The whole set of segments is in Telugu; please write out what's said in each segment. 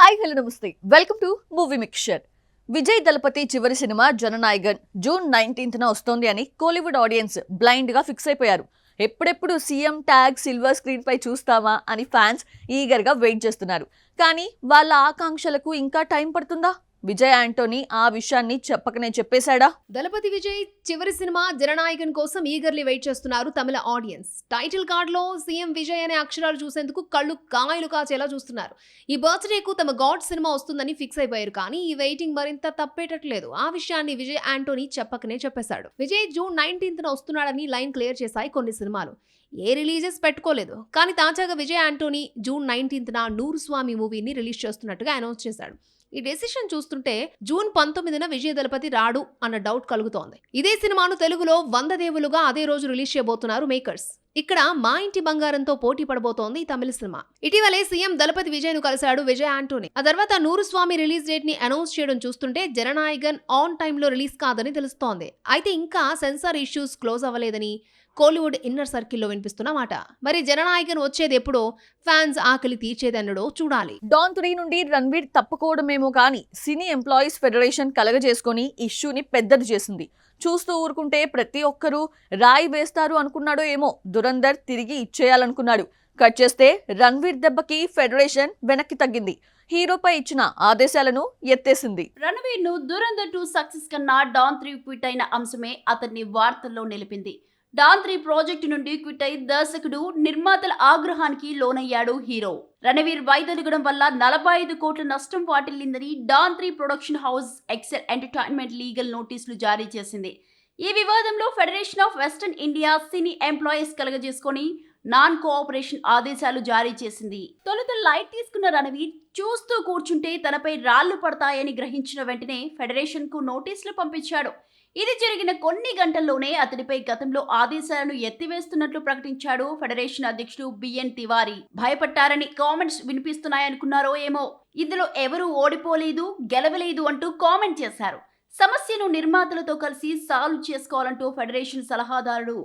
హాయ్ హలో నమస్తే welcome to movie mixture. Vijay Thalapathy చివరి సినిమా జననాయగన్ జూన్ 19న వస్తోంది అని కోలీవుడ్ ఆడియన్స్ బ్లైండ్ గా ఫిక్స్ అయిపోయారు. ఎప్పుడెప్పుడు సీఎం ట్యాగ్ సిల్వర్ స్క్రీన్ పై చూస్తామా అని ఫ్యాన్స్ ఈగర్ గా వెయిట్ చేస్తున్నారు. కానీ వాళ్ళ ఆకాంక్షలకు ఇంకా టైం పడుతుందా? విజయ్ యాంటోనీ ఆ విషయాన్ని చెప్పకనే చెప్పేశాడా? దళపతి విజయ్ చివరి సినిమా జననాయకన్ కోసం ఈగర్లీ వెయిట్ చేస్తున్నారు తమిళ ఆడియన్స్. టైటిల్ కార్డ్ లో సీఎం విజయ్ అనే అక్షరాలు చూసేందుకు కళ్ళు కాయలు కాచేలా చూస్తున్నారు. ఈ బర్త్డేకు తమ గాడ్ సినిమా వస్తుందని ఫిక్స్ అయిపోయారు. కానీ ఈ వెయిటింగ్ మరింత తప్పేటట్లేదు. ఆ విషయాన్ని విజయ్ యాంటోనీ చెప్పకనే చెప్పేశాడు. విజయ్ జూన్ 19న వస్తున్నాడని లైన్ క్లియర్ చేశాయి కొన్ని సినిమాలు. ఏ రిలీజెస్ పెట్టుకోలేదు. కానీ తాజాగా విజయ్ యాంటోనీ జూన్ 19న నూరు స్వామి మూవీని రిలీజ్ చేస్తున్నట్టుగా అనౌన్స్ చేశాడు. ఈ డెసిషన్ చూస్తుంటే జూన్ 19న విజయ్ దళపతి రాడు అన్న డౌట్ కలుగుతోంది. ఇదే సినిమాను తెలుగులో 100 దేవులుగా అదే రోజు రిలీజ్ చేయబోతున్నారు మేకర్స్. ఇక్కడ మా ఇంటి బంగారంతో పోటీ పడబోతోంది ఈ తమిళ సినిమా. ఇటీవలే సీఎం దళపతి విజయ్ ను కలిశాడు విజయ్ యాంటోనీ. ఆ తర్వాత నూరు స్వామి రిలీజ్ డేట్ ని అనౌన్స్ చేయడం చూస్తుంటే జననాయగన్ ఆన్ టైమ్ లో రిలీజ్ కాదని తెలుస్తోంది. అయితే ఇంకా సెన్సార్ ఇష్యూస్ క్లోజ్ అవ్వలేదని కోలీవుడ్ ఇన్నర్ సర్కిల్లో వినిపిస్తున్న మాట. మరి జననాయకన్ వచ్చేది ఎప్పుడో, ఫ్యాన్స్ ఆకలి తీర్చేదన్నడో చూడాలి. డాన్ 3 నుండి రణ్వీర్ తప్పుకోవడమేమో కానీ సినీ ఎంప్లాయీస్ ఫెడరేషన్ కలగజేసుకొని ఇష్యూని పెద్దది చేసింది. చూస్తూ ఊరుకుంటే ప్రతి ఒక్కరూ రాయి వేస్తారు అనుకున్నాడో ఏమో. దురంధర్ తిరిగి ఇచ్చేయాలనుకున్నాడు. కట్ చేస్తే రణ్వీర్ దెబ్బకి ఫెడరేషన్ వెనక్కి తగ్గింది. హీరోపై ఇచ్చిన ఆదేశాలను ఎత్తేసింది. రణవీర్ ను దురంధర్ 2 సక్సెస్ కన్నా డాన్ 3 క్విట్ అయిన అంశమే అతన్ని వార్తల్లో నిలిపింది. డాన్ 3 ప్రాజెక్టు నుండి క్విట్ అయి దర్శకుడు, నిర్మాతల ఆగ్రహానికి లోనయ్యాడు హీరో. రణవీర్ వైదొలగడం వల్ల 45 కోట్ల నష్టం వాటిల్లిందని Don 3 production house Excel entertainment legal నోటీసులు జారీ చేసింది. ఈ వివాదంలో federation of western India cine employees కలగజేసుకొని నాన్ కోఆపరేషన్ ఆదేశాలు జారీ చేసింది. తొలుత లైట్ తీసుకున్న రణవీర్ చూస్తూ కూర్చుంటే తనపై రాళ్లు పడతాయని గ్రహించిన వెంటనే ఫెడరేషన్ కు నోటీసులు పంపించాడు. ఇది జరిగిన కొన్ని గంటల్లోనే అతడిపై గతంలో ఆదేశాలను ఎత్తివేస్తున్నట్లు ప్రకటించాడు ఫెడరేషన్ అధ్యక్షుడు బిఎన్ తివారీ. భయపట్టారని కామెంట్స్ వినిపిస్తున్నాయనుకున్నారో ఏమో. ఇందులో ఎవరూ ఓడిపోలేదు, గెలవలేదు అంటూ కామెంట్ చేశారు. సమస్యను నిర్మాతలతో కలిసి సాల్వ్ చేసుకోవాలంటూ ఫెడరేషన్ సలహాదారుడు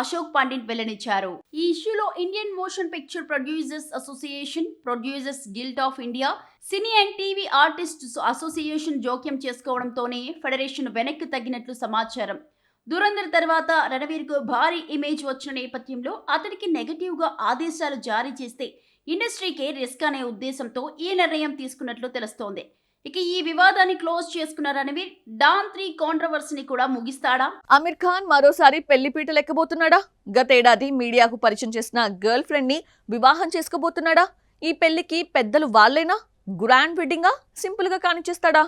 అశోక్ పండిట్ వెల్లడించారు. ఈ ఇష్యూలో Indian motion picture producers association, producers guild of India, cine and TV artists association జోక్యం చేసుకోవడంతోనే ఫెడరేషన్ వెనక్కి తగ్గినట్లు సమాచారం. దురంధర్ తర్వాత రణవీర్ కు భారీ ఇమేజ్ వచ్చిన నేపథ్యంలో అతడికి నెగటివ్ గా ఆదేశాలు జారీ చేస్తే ఇండస్ట్రీకే రిస్క్ అనే ఉద్దేశంతో ఈ నిర్ణయం తీసుకున్నట్లు తెలుస్తోంది. ఇక ఈ వివాదాన్ని క్లోజ్ చేసుకున్న రణవీర్ డాన్ 3 కాంట్రవర్సీని కూడా ముగిస్తాడా? అమీర్ ఖాన్ మరోసారి పెళ్లిపీట లెక్కబోతున్నాడా? గతేడాది మీడియాకు పరిచయం చేసిన గర్ల్ ఫ్రెండ్ ని వివాహం చేసుకోబోతున్నాడా? ఈ పెళ్లికి పెద్దలు వాళ్ళేనా? గ్రాండ్ వెడ్డింగా, సింపుల్ గా కానిచేస్తాడా?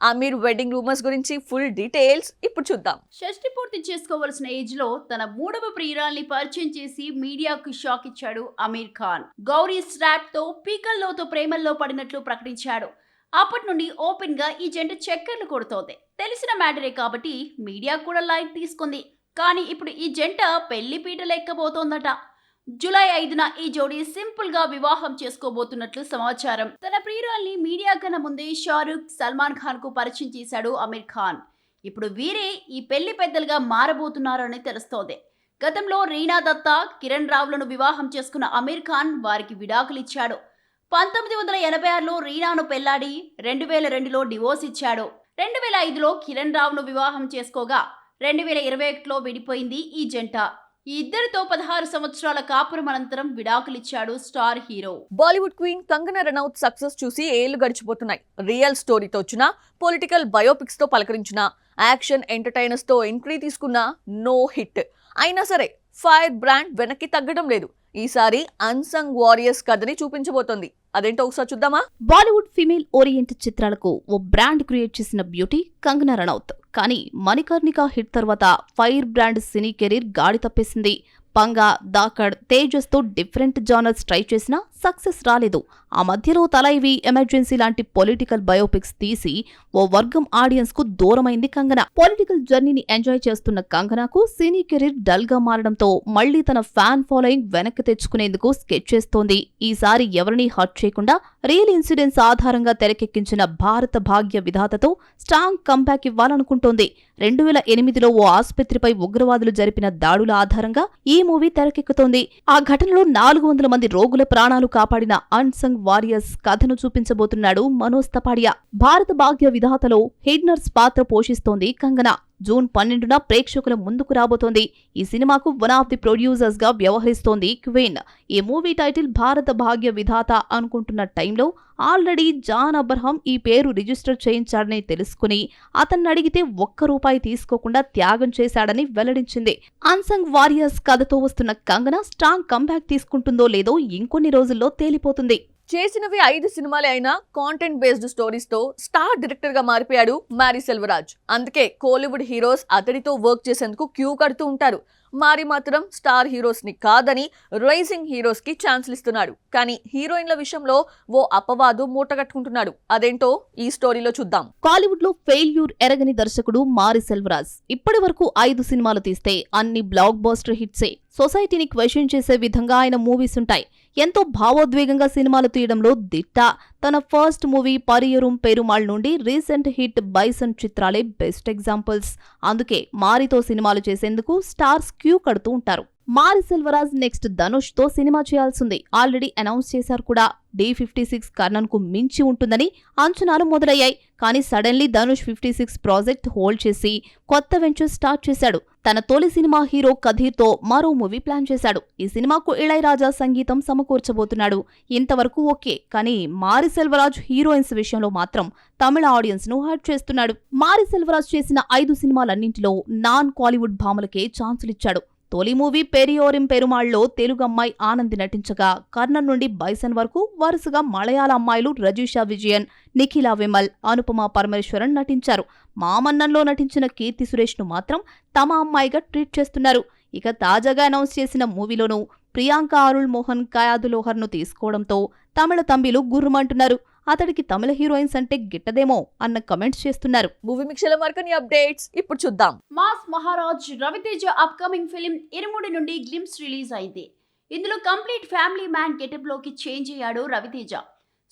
అమీర్ వెడ్డింగ్ రూమర్స్ గురించి ఫుల్ డీటెయిల్స్ ఇప్పుడు చూద్దాం. షష్టి పూర్తి చేసుకోవాల్సిన ఏజ్ లో తన 3వ ప్రియురాల్ని పరిచయం చేసి మీడియాకు షాక్ ఇచ్చాడు అమీర్ ఖాన్. గౌరీ స్ట్రాప్ తో పీకల్లోతో ప్రేమల్లో పడినట్లు ప్రకటించాడు. అప్పటి నుండి ఓపెన్ గా ఈ జంట చక్కర్లు కొడుతోంది. తెలిసిన మ్యాటరే కాబట్టి మీడియా కూడా లైట్ తీసుకుంది. కానీ ఇప్పుడు ఈ జంట పెళ్లి పీట లెక్కబోతోందట. జూలై 5న ఈ జోడీ సింపుల్ గా వివాహం చేసుకోబోతున్నట్లు సమాచారం. తన ప్రియురాల్ని మీడియా కన్నా ముందే షారుఖ్, సల్మాన్ ఖాన్ కు పరిచయం చేశాడు అమీర్ ఖాన్. ఇప్పుడు వీరే ఈ పెళ్లి పెద్దలుగా మారబోతున్నారని తెలుస్తోంది. గతంలో రీనా దత్తా, కిరణ్ రావులను వివాహం చేసుకున్న అమీర్ ఖాన్ వారికి విడాకులిచ్చాడు. 1986లో రీనాను పెళ్లాడి 2002లో డివోర్స్ ఇచ్చాడు. 2005లో కిరణ్ రావును వివాహం చేసుకోగా 2021లో విడిపోయింది ఈ జంట. ఈ ఇద్దరితో 16 సంవత్సరాల కాపురం అనంతరం విడాకులిచ్చాడు star hero. Bollywood queen Kangana Ranaut success చూసి ఏళ్లు గడిచిపోతున్నాయి. రియల్ స్టోరీతో వచ్చిన, పొలిటికల్ బయోపిక్స్ తో పలకరించిన, యాక్షన్ ఎంటర్టైనర్స్ తో ఎంట్రీ తీసుకున్న నో హిట్. అయినా సరే ఫైర్ బ్రాండ్ వెనక్కి తగ్గడం లేదు. ఈసారి అన్సంగ్ వారియర్స్ కథని చూపించబోతోంది. అదేంటో ఒకసారి చూద్దామా? బాలీవుడ్ ఫీమేల్ ఓరియంటెడ్ చిత్రాలకు ఓ బ్రాండ్ క్రియేట్ చేసిన బ్యూటీ కంగనా రనౌత్. కానీ మణికర్ణిక హిట్ తర్వాత ఫైర్ బ్రాండ్ సినీ కెరీర్ గాడి తప్పేసింది. పంగా, దాకడ్, తేజస్ తో డిఫరెంట్ జానర్స్ ట్రై చేసినా సక్సెస్ రాలేదు. ఆ మధ్యలో తలైవి, ఎమర్జెన్సీ లాంటి పొలిటికల్ బయోపిక్స్ తీసి ఓ వర్గం ఆడియన్స్ కు దూరమైంది కంగనా. పొలిటికల్ జర్నీని ఎంజాయ్ చేస్తున్న కంగనాకు సినీ కెరీర్ డల్ గా మారడంతో మళ్లీ తన ఫ్యాన్ ఫాలోయింగ్ వెనక్కి తెచ్చుకునేందుకు స్కెచ్ చేస్తోంది. ఈసారి ఎవరిని హర్ట్ చేయకుండా రియల్ ఇన్సిడెంట్స్ ఆధారంగా తెరకెక్కించిన భారత భాగ్య విధాతతో స్ట్రాంగ్ కంబ్యాక్ ఇవ్వాలనుకుంటోంది. 2008లో ఓ ఆసుపత్రిపై ఉగ్రవాదులు జరిపిన దాడుల ఆధారంగా ఈ మూవీ తెరకెక్కుతోంది. ఆ ఘటనలో 400 మంది రోగుల ప్రాణాలు కాపాడిన అన్సంగ్ వారియర్స్ కథను చూపించబోతున్నాడు మనోజ్ తపాడియా. భారత భాగ్య విధాతలో హెడ్ నర్స్ పాత్ర పోషిస్తోంది కంగనా. జూన్ 12న ప్రేక్షకుల ముందుకు రాబోతోంది. ఈ సినిమాకు వన్ ఆఫ్ ది ప్రొడ్యూసర్స్ గా వ్యవహరిస్తోంది క్వీన్. ఈ మూవీ టైటిల్ భారత భాగ్య విధాత అనుకుంటున్న టైంలో ఆల్రెడీ జాన్ అబ్రహం ఈ పేరు రిజిస్టర్ చేయించాడని తెలుసుకుని అతన్ని అడిగితే ₹1 తీసుకోకుండా త్యాగం చేశాడని వెల్లడించింది. అన్సంగ్ వారియర్స్ కథతో వస్తున్న కంగనా స్ట్రాంగ్ కంబ్యాక్ తీసుకుంటుందో లేదో ఇంకొన్ని రోజుల్లో తేలిపోతుంది. చేసినవి 5 సినిమాలే అయినా కాంటెంట్ బేస్డ్ స్టోరీస్ తో స్టార్ డైరెక్టర్ గా మారిపోయాడు మారీ సెల్వరాజ్. అందుకే కోలీవుడ్ హీరోస్ అతడితో వర్క్ చేసేందుకు క్యూ కడుతూ ఉంటారు. మారి మాత్రం స్టార్ హీరోస్ ని కాదని రైజింగ్ హీరోస్ కి ఛాన్సులు ఇస్తున్నాడు. కానీ హీరోయిన్ల విషయంలో ఓ అపవాదు మూటగట్టుకుంటున్నాడు. అదేంటో ఈ స్టోరీలో చూద్దాం. కాలీవుడ్ లో ఫెయిల్యూర్ ఎరగని దర్శకుడు మారీ సెల్వరాజ్. ఇప్పటి వరకు 5 సినిమాలు తీస్తే అన్ని బ్లాక్ బస్టర్ హిట్సే. సొసైటీని క్వశ్చన్ చేసే విధంగా ఆయన మూవీస్ ఉంటాయి. ఎంతో భావోద్వేగంగా సినిమాలు తీయడంలో దిట్ట. తన ఫస్ట్ మూవీ పరియరుం పెరుమాళ్ నుండి రీసెంట్ హిట్ బైసన్ చిత్రాలే బెస్ట్ ఎగ్జాంపుల్స్. అందుకే మారితో సినిమాలు చేసేందుకు స్టార్స్ క్యూ కడుతూ ఉంటారు. మారీ సెల్వరాజ్ నెక్స్ట్ ధనుష్ తో సినిమా చేయాల్సింది. ఆల్రెడీ అనౌన్స్ చేశారు కూడా. D56 కర్ణన్ కు మించి ఉంటుందని అంచనాలు మొదలయ్యాయి. కానీ సడన్లీ ధనుష్ 56 ప్రాజెక్ట్ హోల్డ్ చేసి కొత్త వెంచర్ స్టార్ట్ చేశాడు. తన తొలి సినిమా హీరో కధీర్ తో మరో మూవీ ప్లాన్ చేశాడు. ఈ సినిమాకు ఇళయరాజా సంగీతం సమకూర్చబోతున్నాడు. ఇంతవరకు ఓకే. కానీ మారీ సెల్వరాజ్ హీరోయిన్స్ విషయంలో మాత్రం తమిళ ఆడియన్స్ ను హర్ట్ చేస్తున్నాడు. మారీ సెల్వరాజ్ చేసిన 5 సినిమాలన్నింటిలో నాన్ కాలీవుడ్ భామలకే ఛాన్సులిచ్చాడు. తొలి మూవీ పెరియోరిం పెరుమాళ్లో తెలుగు అమ్మాయి ఆనంది నటించగా కర్ణన్ నుండి బైసన్ వరకు వరుసగా మలయాళ అమ్మాయిలు రజీషా విజయన్, నిఖిలా విమల్, అనుపమ పరమేశ్వరన్ నటించారు. మామన్నంలో నటించిన కీర్తి సురేష్ ను మాత్రం తమ అమ్మాయిగా ట్రీట్ చేస్తున్నారు. ఇక తాజాగా అనౌన్స్ చేసిన మూవీలోనూ ప్రియాంక అరుళ్ మోహన్ కయాదులోహర్ ను తీసుకోవడంతో తమిళ తంబిలు గుర్రుమంటున్నారు. అతడికి తమిళ హీరోయిన్స్ అంటే గిట్టదేమో అన్న కమెంట్స్ చేస్తున్నారు. మూవీ మిక్స్ లో మరికొన్ని అప్డేట్స్ ఇప్పుడు చూద్దాం. Mass Maharaj Raviteja upcoming film Irumudi నుండి గ్లిమ్స్ రిలీజ్ అయింది. ఇందులో కంప్లీట్ ఫ్యామిలీ మ్యాన్ గెటప్ లోకి చేంజ్ అయ్యాడు రవితేజ.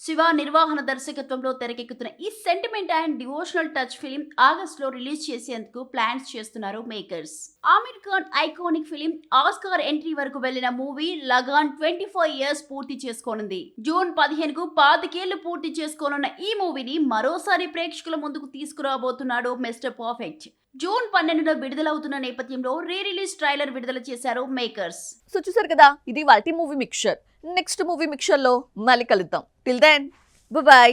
శివ నిర్వహణ దర్శకత్వంలో తెరకెక్కుతున్న ఈ sentiment and devotional touch film ఆగస్టులో రిలీజ్ చేసేందుకు ప్లాన్స్ చేస్తున్నారు makers. Aamir Khan iconic film Oscar entry వరకు వెళ్లిన మూవీ లగాన్ 25 years పూర్తి చేసుకోనుంది. జూన్ 15కు 25 ఏళ్లు పూర్తి చేసుకోనున్న ఈ మూవీని మరోసారి ప్రేక్షకుల ముందుకు తీసుకురాబోతున్నాడు మిస్టర్ పర్ఫెక్ట్. జూన్ 12న విడుదలవుతున్న నేపథ్యంలో రీ రిలీజ్ ట్రైలర్ విడుదల చేశారు మేకర్స్. సో చూసారు కదా, ఇది వాటి movie mixture. Next movie mixture లో మళ్ళీ కలుద్దాం. Till then by.